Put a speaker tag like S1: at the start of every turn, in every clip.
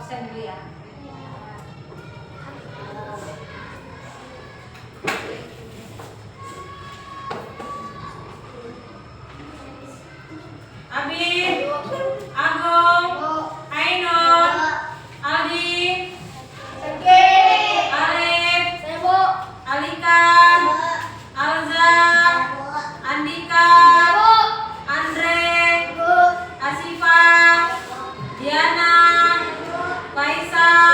S1: absen dulu ya. Abi, Agung, Ainun, Aldi, Alif, Alika, Alza, Andika, Andre, Asifa, Diana, Faisal.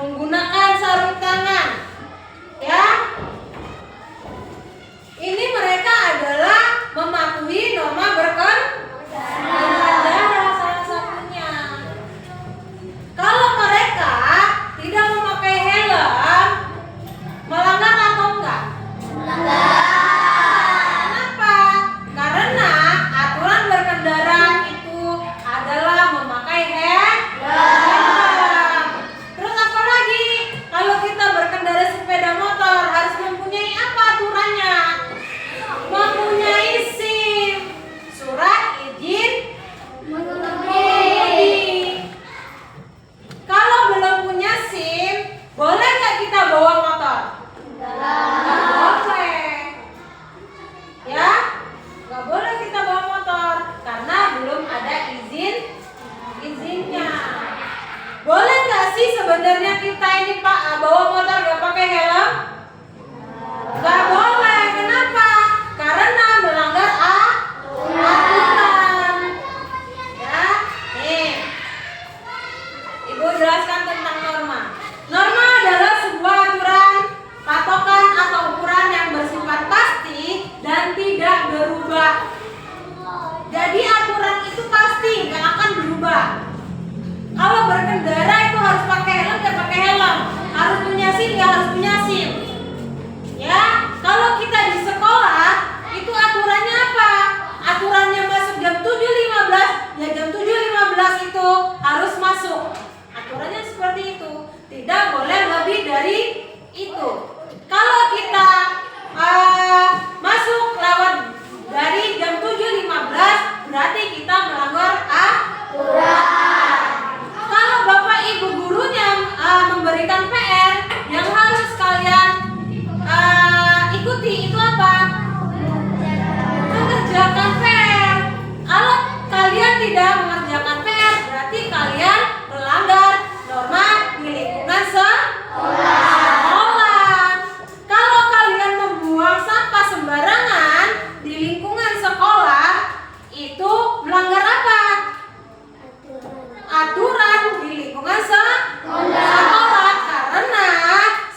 S1: menggunakan sarung tangan. Ya. Ini mereka adalah mematuhi norma berkendara salah satunya. Kalau mereka tidak memakai helm, melanggar atau enggak? Kenapa? Karena aturan berkendara itu adalah memakai helm. Terus apa lagi? Kalau kita berkendara sepeda motor harus mempunyai apa aturannya? Mempunyai SIM, surat izin mengemudi. Kalau belum punya SIM, boleh nggak kita bawa motor? Nggak boleh. Ya, nggak boleh kita bawa motor karena belum ada izinnya. Boleh nggak sih sebenarnya kita ini Pak bawa motor nggak pakai helm? Nggak boleh. Kenapa? Karena melanggar aturan. Ya, nih. Ibu jelaskan tentang norma. Norma adalah sebuah aturan, patokan atau ukuran yang bersifat pasti dan tidak berubah. Jadi aturan itu pasti, nggak akan berubah. Kalau berkendara itu harus pakai helm, nggak pakai helm. Harus punya SIM, nggak harus punya SIM. Ya, kalau kita di sekolah itu aturannya apa? Aturannya masuk jam 7.15, ya jam 7.15 itu harus masuk. Aturannya seperti itu. Tidak boleh lebih dari itu. Kalau kita masuk lewat dari jam 7.15 berarti kita melanggar aturan. Kalau Bapak Ibu gurunya memberikan PR yang harus kalian ikuti itu apa? Mengerjakan PR. Kalau kalian tidak mengerjakan PR berarti kalian melanggar norma di lingkungan sekolah. Kalau kalian membuang sampah sembarangan di lingkungan sekolah itu melanggar apa? Aturan di lingkungan sekolah karena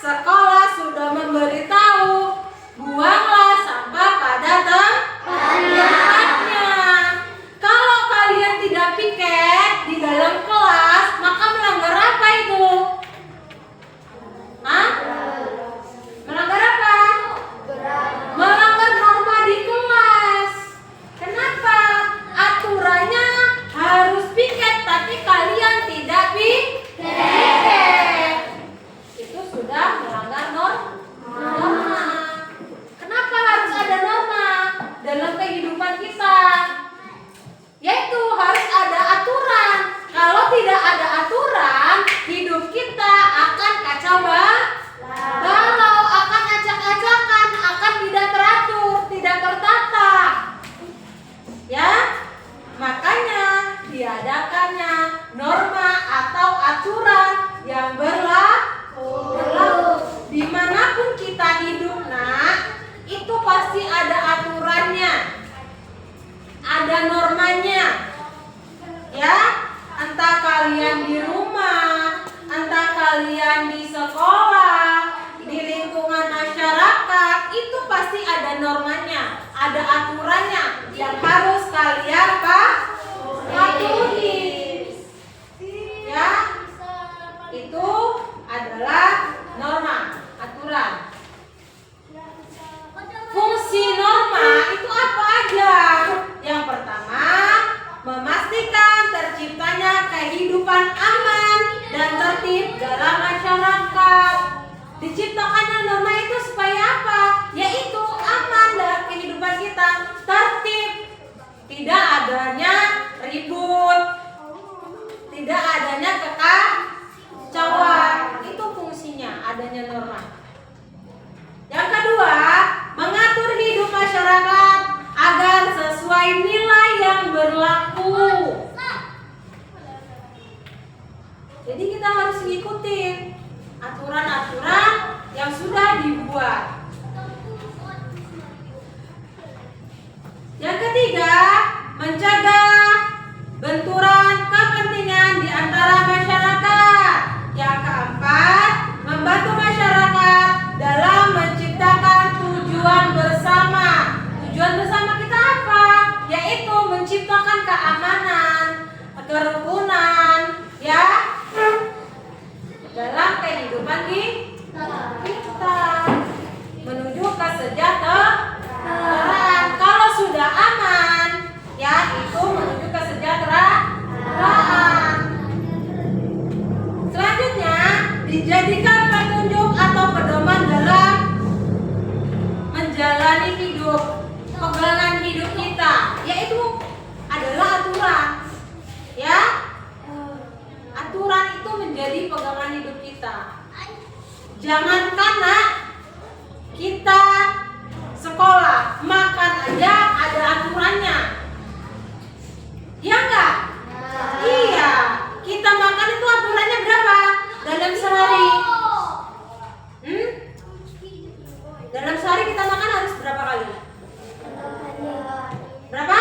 S1: sekolah sudah memberitahu buanglah sampah pada tempatnya. Kalau kalian tidak piket di dalam kelas, maka melanggar apa itu? Hah? Melanggar apa? Melanggar norma di kelas. Kenapa? Aturannya harus piket, tapi kalian tidak piket. Itu sudah melanggar norma. Kenapa harus ada norma dalam kehidupan kita? Yaitu harus ada aturan. Kalau tidak ada aturan, hidup kita akan kacau balau, akan acak-acakan, akan tidak teratur, tidak tertata. Ya, makanya diadakannya norma atau aturan yang berlaku. Dimanapun kita hidup, nak, itu pasti ada aturannya, ada normanya. Ya, entah kalian di rumah, entah kalian di sekolah, di lingkungan masyarakat, itu pasti ada normanya, ada aturannya yang harus kalian patuhi. Ya, itu adalah norma, aturan. Fungsi norma itu apa aja? Yang pertama, memastikan terciptanya kehidupan aman dan tertib dalam masyarakat. Diciptakannya norma itu supaya apa? Yaitu aman dalam kehidupan kita, tertib, tidak adanya ribut, tidak adanya kekacauan. Itu fungsinya adanya norma. Yang kedua, mengatur hidup masyarakat agar sesuai nilai yang berlaku. Jadi kita harus ngikutin aturan-aturan yang sudah dibuat. Yang ketiga, mencegah benturan kepentingan di antara masyarakat. Yang keempat, kehidupan kita, menuju kesejahteraan. Kalau sudah aman, ya itu menuju kesejahteraan. Selanjutnya, dijadikan petunjuk atau pedoman dalam menjalani hidup, pegangan hidup kita, yaitu adalah aturan. Ya, aturan itu menjadi pegangan hidup kita. Jangankan nak kita sekolah, makan aja ada aturannya. Ya enggak? Iya, kita makan itu aturannya berapa dalam sehari? Dalam sehari kita makan harus berapa kali? Berapa?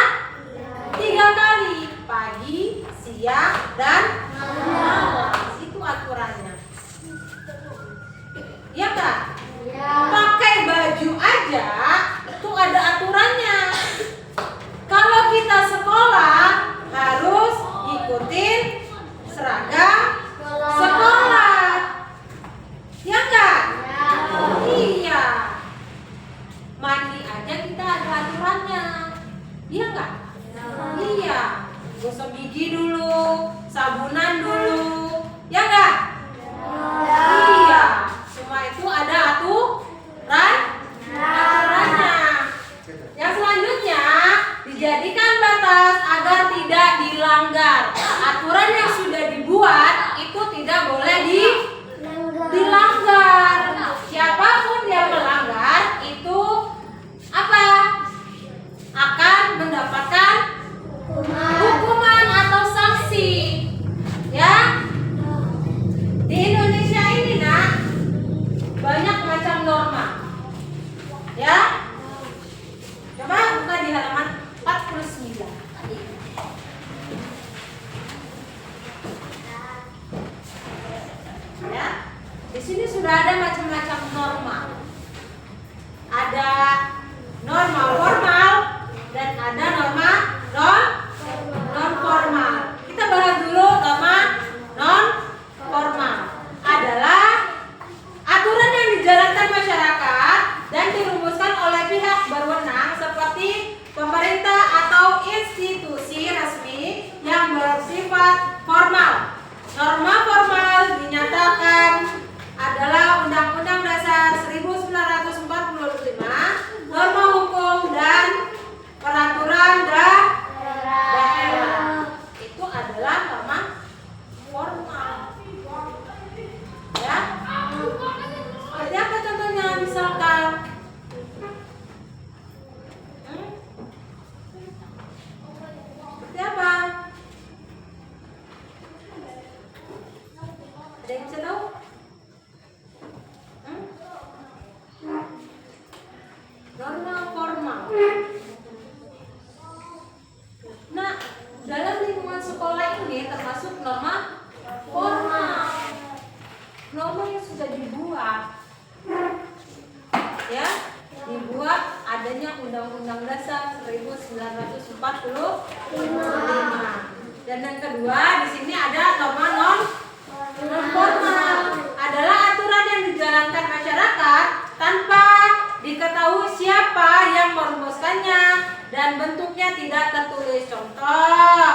S1: 3 kali, pagi, siang, dan malam. Itu aturannya. Ya enggak? Pakai baju aja itu ada aturannya. Kalau kita sekolah harus ikutin seragam sekolah. Ya enggak? Iya. Mandi aja kita ada aturannya. Iya enggak? Iya. Gosok gigi dulu, sabunan dulu. Ya enggak? Iya. Semua itu ada aturannya. Yang selanjutnya, dijadikan batas agar tidak dilanggar. Aturan yang sudah dibuat itu tidak boleh dilanggar. Siapapun yang melanggar itu apa? Akan mendapatkan hukuman atau sanksi. Ya. Di Indonesia ini nak banyak macam norma. Ya. Coba buka di halaman 49. Ya. Di sini sudah ada macam-macam norma. Ada norma formal dan ada norma non formal. Kita bahas dulu norma non formal. Adalah aturan yang dijalankan masyarakat dan dirumuskan oleh pihak berwenang seperti pemerintah atau institusi resmi yang bersifat formal. Norma formal dinyatakan adalah Undang-Undang Dasar 1945, norma hukum dan peraturan daerah. Itu adalah norma formal. Ya. Seperti apa contohnya misalkan? Seperti apa? Ada yang bisa tahu? Norma formal. Nah, dalam lingkungan sekolah ini termasuk norma formal. Norma yang sudah dibuat, ya, dibuat adanya Undang-Undang Dasar 1945. Dan yang kedua di sini ada norma non formal. Adalah aturan yang dijalankan masyarakat tanpa diketahui siapa yang merumuskannya dan bentuknya tidak tertulis. Contoh,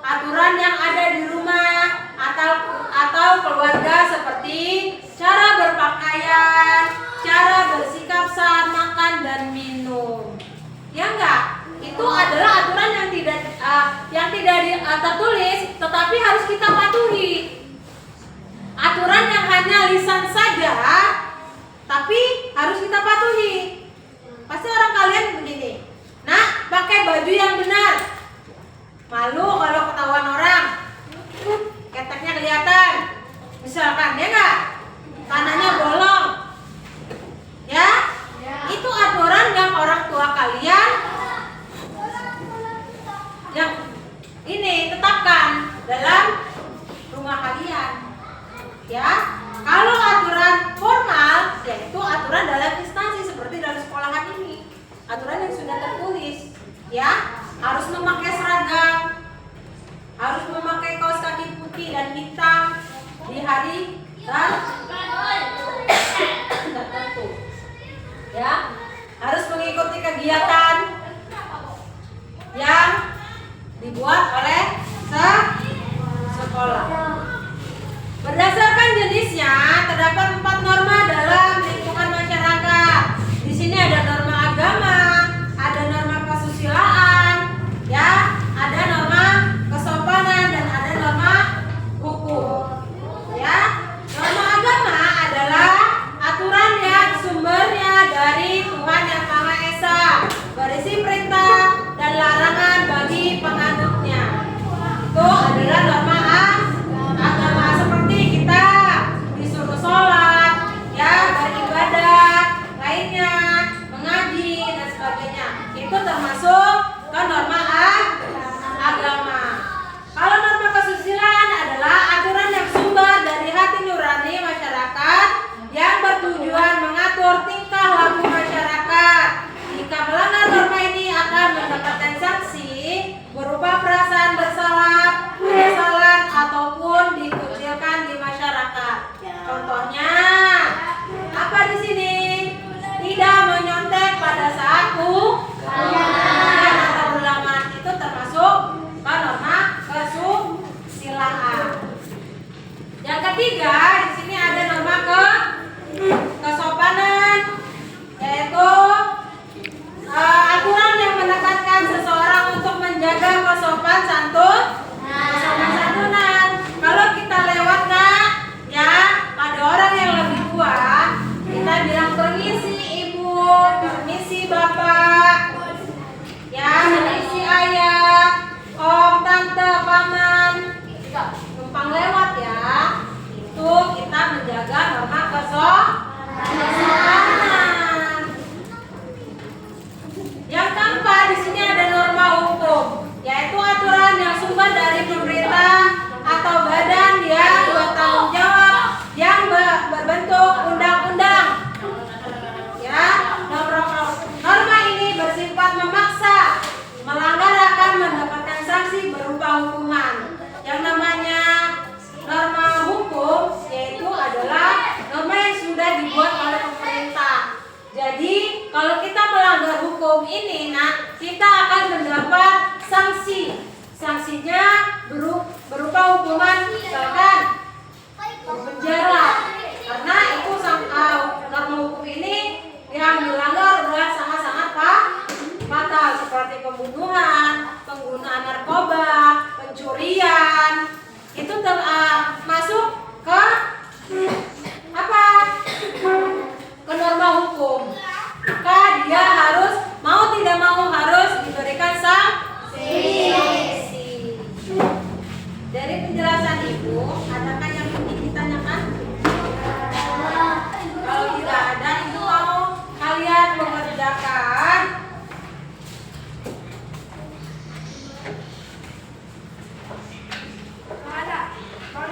S1: aturan yang ada di rumah atau keluarga seperti cara berpakaian, cara bersikap saat makan dan minum. Ya enggak? Itu adalah aturan yang tidak tertulis tetapi harus kita patuhi. Aturan yang hanya lisan saja tapi harus kita patuhi. Pasti orang kalian begini. Nah, pakai baju yang benar. Malu kalau ketahuan orang. Keteknya kelihatan. Misalkan, ya enggak? Tanahnya bolong. Ya? Itu aturan yang orang tua kalian yang ini tetapkan dalam rumah kalian. Ya? Kalau aturan formal, yaitu aturan dalam instansi seperti dalam sekolahan ini, aturan yang sudah tertulis, ya, harus memakai seragam, harus memakai kaos kaki putih dan hitam di hari kegiatan yang dibuat oleh sekolah. Berdasarkan jenisnya, terdapat 4 norma dalam lingkungan masyarakat. Di sini ada norma agama, ada norma kesusilaan, ya, ada norma kesopanan, dan ada norma hukum. Ya, norma agama adalah aturan yang sumbernya dari Tuhan Yang Maha Esa, berisi perintah dan larangan bagi penganutnya. Itu adalah norma agama, seperti kita disuruh sholat, ya, beribadah, lainnya, mengaji dan sebagainya. Itu termasuk ke norma agama. Kalau norma kesusilaan adalah aturan yang sumber dari hati nurani masyarakat yang bertujuan mengatur tingkah laku masyarakat. Jika melanggar norma ini akan mendapatkan sanksi berupa perasaan bersalah, penyesalan, ataupun dikucilkan di masyarakat. Contohnya apa di sini? Tidak menyontek pada saat ujian atau ulangan, itu termasuk norma kesusilaan. Yang ketiga, di sini ada norma kesopanan, yaitu aturan yang menekankan seseorang untuk menjaga kesopan santunan. Kalau kita lewat, Kak, ya, pada orang yang lebih tua, kita bilang permisi Ibu, permisi Bapak, ya, permisi Ayah, Om, Tante, Paman, numpang lewat, ya. Itu kita menjaga norma kesopanan. Yang keempat, di sini ada norma hukum, yaitu aturan yang sumber dari pemerintah atau badan yang bertanggung jawab yang berbentuk undang-undang. Ya, norma ini bersifat memaksa, melanggar akan mendapatkan sanksi berupa hukuman. Yang namanya norma hukum yaitu adalah norma yang sudah dibuat oleh pemerintah. Jadi kalau kita melanggar hukum ini, kita akan mendapat sanksi. Sanksinya berupa hukuman, misalkan penjara. Karena itu norma hukum ini yang dilanggar adalah sangat-sangat fatal, seperti pembunuhan, penggunaan narkoba, pencurian. Itu masuk ke apa? Ke norma hukum. Maka dia harus, mau tidak mau, harus diberikan sanksi. Dari penjelasan Ibu, adakah yang ingin ditanyakan? Kalau tidak ada, Ibu mau kalian mengerjakan ada. Kalau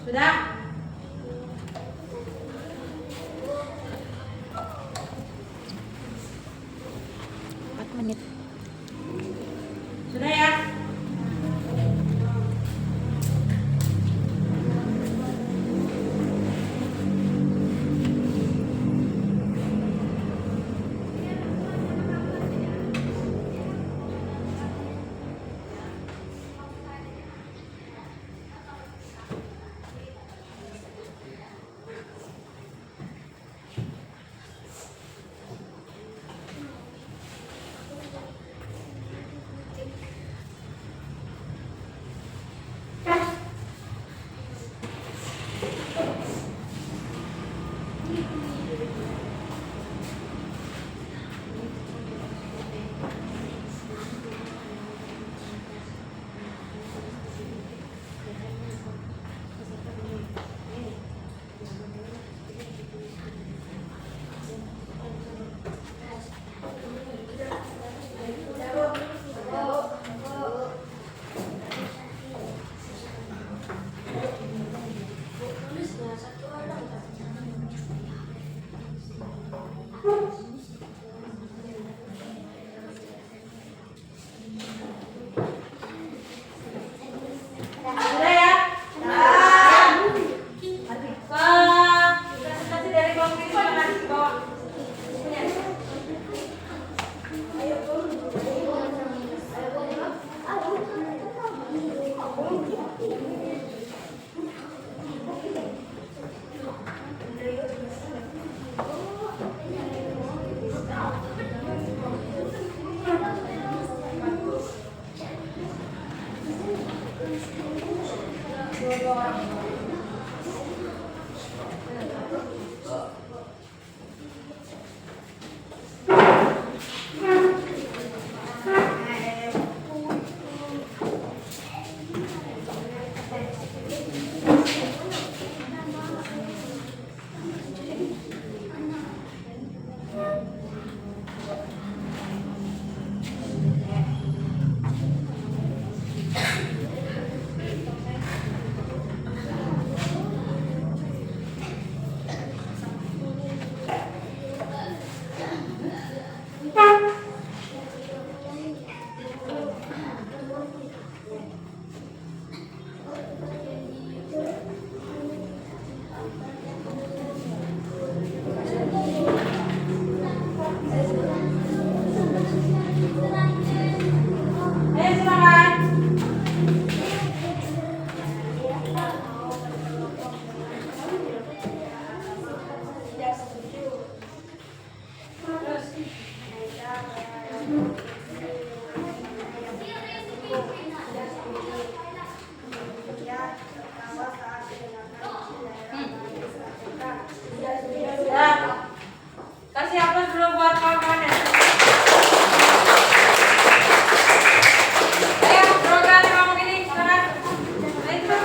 S1: Sudah? Sudah ya? Sudah ya? Kasih dari bawah kiri silakan ke bawah. Kasih aplaus dulu buat kawan-kawannya. Ayo, program ngomong ini, silakan. Ayo.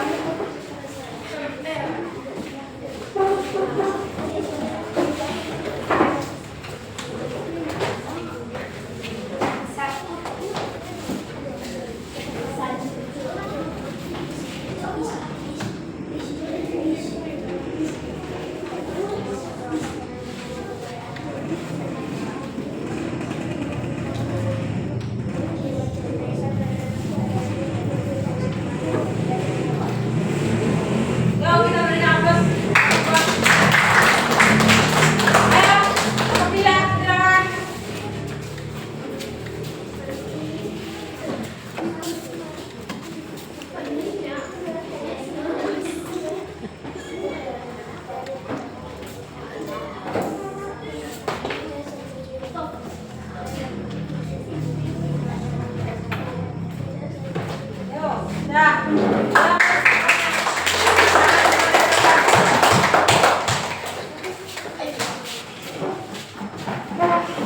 S1: Ya.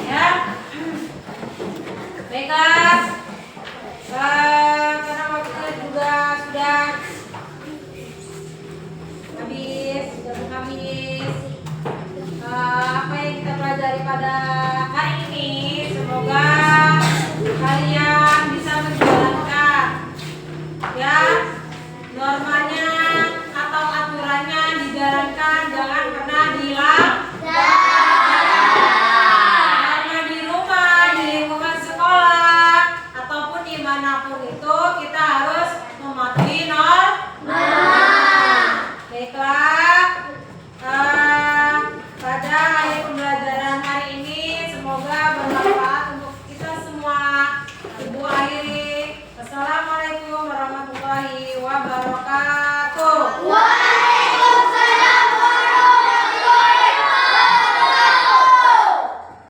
S1: Ya. Baiklah. Karena waktunya juga sudah habis, apa yang kita pelajari pada hari ini, semoga kalian bisa menjalankan ya normanya atau aturannya dijalankan, jangan pernah dilanggar. Karena di rumah, di lingkungan sekolah ataupun dimanapun itu kita harus mematuhi norma. Baiklah, pada hari pembelajaran hari ini semoga bermanfaat untuk kita semua. Ibu akhiri, wassalamualaikum warahmatullahi wabarakatuh.